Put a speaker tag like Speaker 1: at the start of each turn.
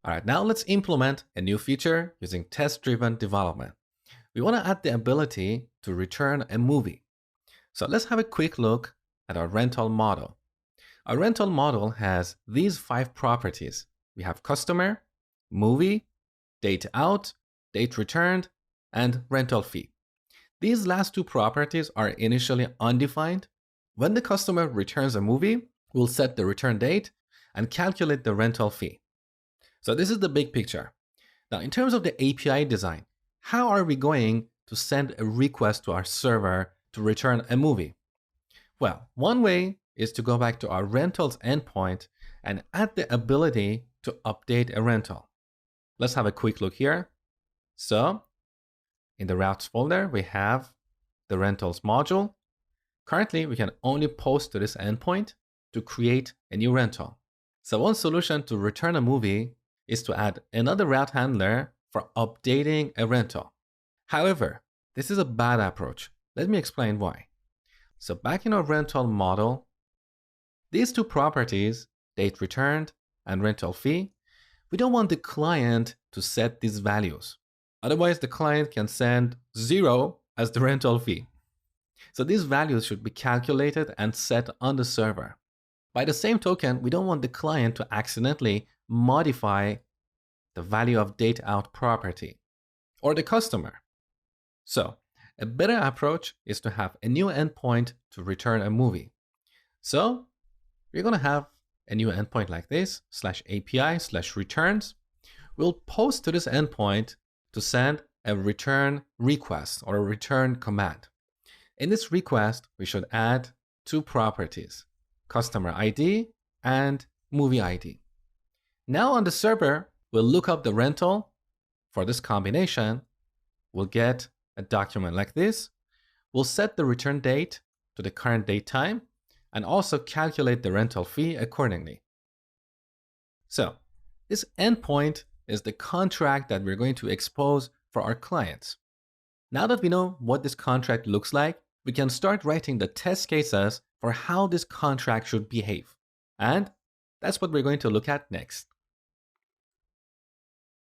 Speaker 1: All right, now let's implement a new feature using test-driven development. We want to add the ability to return a movie. So let's have a quick look at our rental model. Our rental model has these 5 properties. We have customer, movie, date out, date returned, and rental fee. These last 2 properties are initially undefined. When the customer returns a movie, we'll set the return date and calculate the rental fee. So this is the big picture. Now, in terms of the API design, how are we going to send a request to our server to return a movie? Well, one way is to go back to our rentals endpoint and add the ability to update a rental. Let's have a quick look here. So in the routes folder, we have the rentals module. Currently, we can only post to this endpoint to create a new rental. So one solution to return a movie is to add another route handler for updating a rental. However, this is a bad approach. Let me explain why. So back in our rental model, these 2 properties, date returned and rental fee, we don't want the client to set these values. Otherwise, the client can send 0 as the rental fee. So these values should be calculated and set on the server. By the same token, we don't want the client to accidentally modify the value of date out property or the customer. So a better approach is to have a new endpoint to return a movie. So we're going to have a new endpoint like this, /API/returns. We'll post to this endpoint to send a return request or a return command. In this request, we should add 2 properties, customer ID and movie ID. Now on the server, we'll look up the rental. For this combination, we'll get a document like this. We'll set the return date to the current date time and also calculate the rental fee accordingly. So this endpoint is the contract that we're going to expose for our clients. Now that we know what this contract looks like, we can start writing the test cases for how this contract should behave. And that's what we're going to look at next.